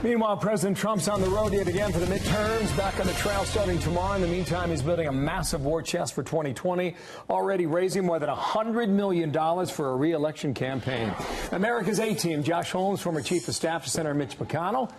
Meanwhile, President Trump's on the road yet again for the midterms, back on the trail starting tomorrow. In the meantime, he's building a massive war chest for 2020, already raising more than $100 million for a re-election campaign. America's A-Team, Josh Holmes, former Chief of Staff to Senator Mitch McConnell,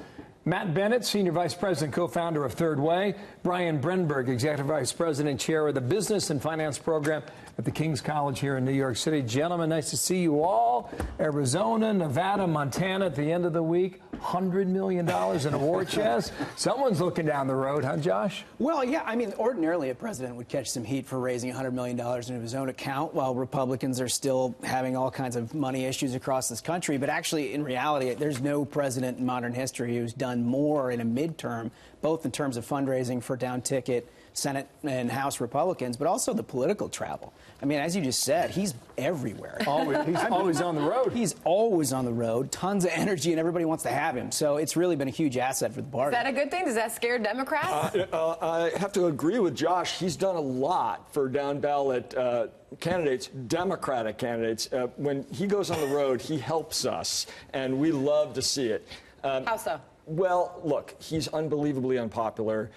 Matt Bennett, Senior Vice President, co-founder of Third Way, Brian Brenberg, Executive Vice President, Chair of the Business and Finance Program at the King's College here in New York City. Gentlemen, nice to see you all. Arizona, Nevada, Montana at the end of the week. $100 million in a war chest. Someone's looking down the road, huh, Josh? Well, yeah, I mean, ordinarily a president would catch some heat for raising $100 million into his own account while Republicans are still having all kinds of money issues across this country. But actually, in reality, there's no president in modern history who's done more in a midterm, both in terms of fundraising for down-ticket Senate and House Republicans, but also the political travel. I mean, as you just said, he's everywhere. He's always on the road. He's always on the road, tons of energy, and everybody wants to have him. So it's really been a huge asset for the party. Is that a good thing? Does that scare Democrats? I have to agree with Josh. He's done a lot for down-ballot candidates, Democratic candidates. When he goes on the road, he helps us, and we love to see it. How so? Well, look, he's unbelievably unpopular,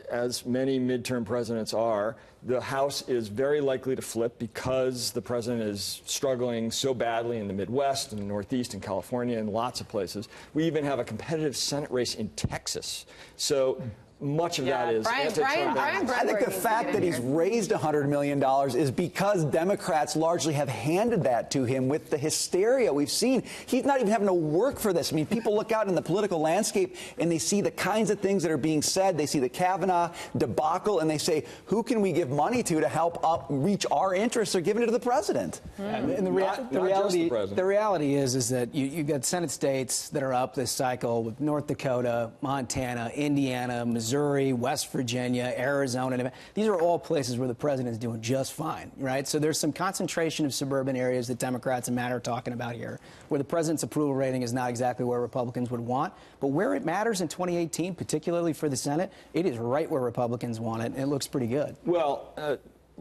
as many midterm presidents are. The House is very likely to flip because the president is struggling so badly in the Midwest and the Northeast and California and lots of places. We even have a competitive Senate race in Texas. So much of that is Brian I think the fact that he's raised $100 million is because Democrats largely have handed that to him with the hysteria we've seen. He's not even having to work for this. I mean, people look out in the political landscape and they see the kinds of things that are being said. They see the Kavanaugh debacle and they say, who can we give money to help reach our interests? They're giving it to the president. And the reality is that you've got Senate states that are up this cycle with North Dakota, Montana, Indiana, Missouri, West Virginia, Arizona. Nevada. These are all places where the president is doing just fine, right? So there's some concentration of suburban areas that Democrats and Matt are talking about here, where the president's approval rating is not exactly where Republicans would want. But where it matters in 2018, particularly for the Senate, it is right where Republicans want it, and it looks pretty good. Well,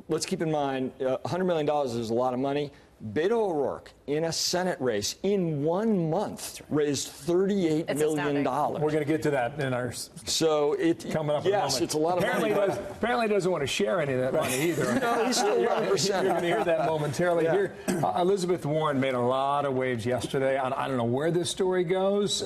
let's keep in mind, $100 million is a lot of money. Beto O'Rourke, in a Senate race, in 1 month, raised $38 million. We're going to get to that in our coming up. Yes, it's a lot of money. Apparently doesn't want to share any of that money either. No, he's still 1%. You're going to hear that momentarily. Yeah. Here, Elizabeth Warren made a lot of waves yesterday. I don't know where this story goes,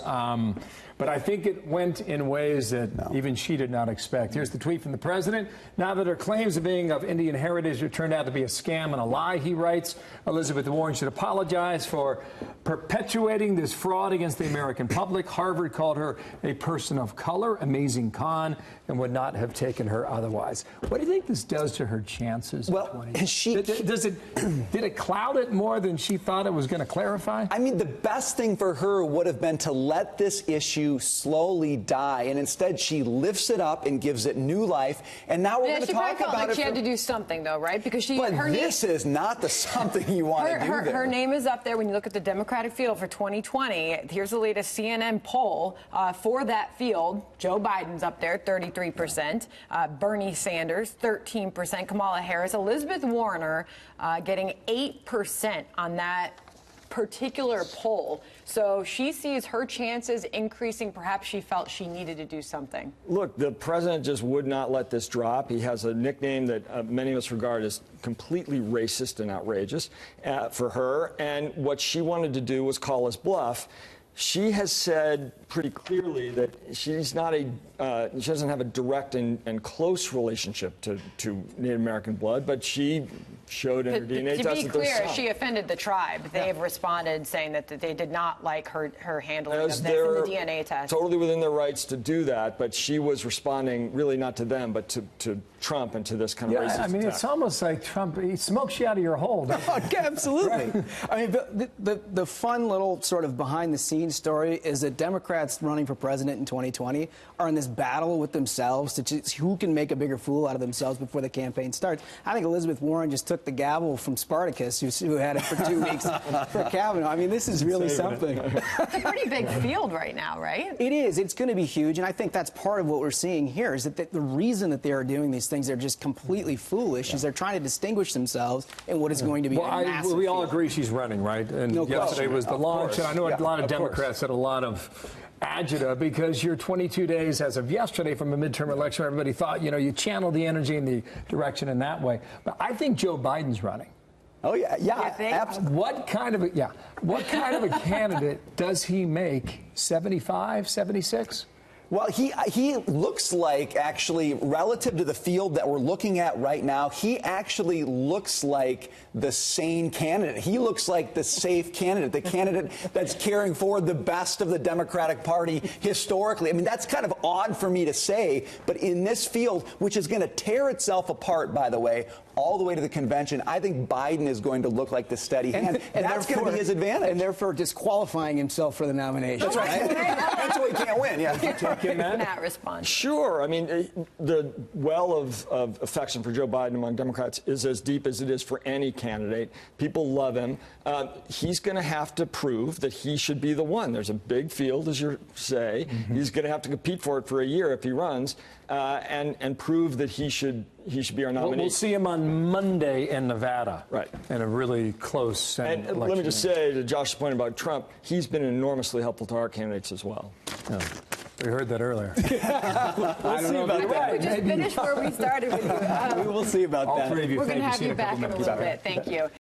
but I think it went in ways that even she did not expect. Here's the tweet from the president. Now that her claims of being of Indian heritage have turned out to be a scam and a lie, he writes, Elizabeth Warren should apologize for perpetuating this fraud against the American public. Harvard called her a person of color, amazing con, and would not have taken her otherwise. What do you think this does to her chances? Well, did it cloud it more than she thought it was going to clarify? I mean, the best thing for her would have been to let this issue slowly die, and instead she lifts it up and gives it new life. And now we're going to talk about it. She had to do something, though, right? Because this is not the something you want to do. Her name is up there when you look at the Democratic field for 2020. Here's the latest CNN poll for that field. Joe Biden's up there, 33%. Bernie Sanders, 13%. Kamala Harris, Elizabeth Warren getting 8% on that particular poll. So she sees her chances increasing. Perhaps she felt she needed to do something. Look, the president just would not let this drop. He has a nickname that many of us regard as completely racist and outrageous for her. And what she wanted to do was call his bluff. She has said pretty clearly that she doesn't have a direct and close relationship to Native American blood, but she showed in her DNA test. To be clear, she offended the tribe. They have responded saying that they did not like her handling of this in the DNA test. Totally within their rights to do that, but she was responding really not to them, but to Trump and to this kind of racist I mean, attack. It's almost like Trump, he smokes you out of your hole. Absolutely. Right. I mean, the fun little sort of behind-the-scenes story is that Democrats running for president in 2020 are in this battle with themselves to choose who can make a bigger fool out of themselves before the campaign starts. I think Elizabeth Warren just took the gavel from Spartacus, who had it for 2 weeks for Kavanaugh. I mean, this is really something. It's a pretty big field right now, right? It is. It's going to be huge, and I think that's part of what we're seeing here is that the reason that they are doing these things are just completely foolish is they're trying to distinguish themselves in what is going to be a massive we all field. agree she's running, right? And yesterday was the launch, and I know a lot of Democrats had a lot of agita because you're 22 days as of yesterday from a midterm election. Everybody thought, you channel the energy in the direction in that way. But I think Joe Biden's running. Oh, yeah, absolutely. What kind of a candidate does he make? 75, 76? Well, he looks like, actually, relative to the field that we're looking at right now, he actually looks like the sane candidate. He looks like the safe candidate, the candidate that's carrying forward the best of the Democratic Party historically. I mean, that's kind of odd for me to say, but in this field, which is going to tear itself apart, by the way, all the way to the convention, I think Biden is going to look like the steady hand. And that's going to be his advantage. And therefore disqualifying himself for the nomination. That's right. That's why he can't win, yeah. That response. Sure. I mean, the well of affection for Joe Biden among Democrats is as deep as it is for any candidate. People love him. He's going to have to prove that he should be the one. There's a big field, as you say. Mm-hmm. He's going to have to compete for it for a year if he runs, and prove that he should be our nominee. We'll see him on Monday in Nevada. Right. In a really close Senate election. Let me just say to Josh's point about Trump, he's been enormously helpful to our candidates as well. Oh. We heard that earlier. I don't know about that. We just finished where we started with you. We will see about that. All three of you. We're going to have you you back in a little bit. Thank you.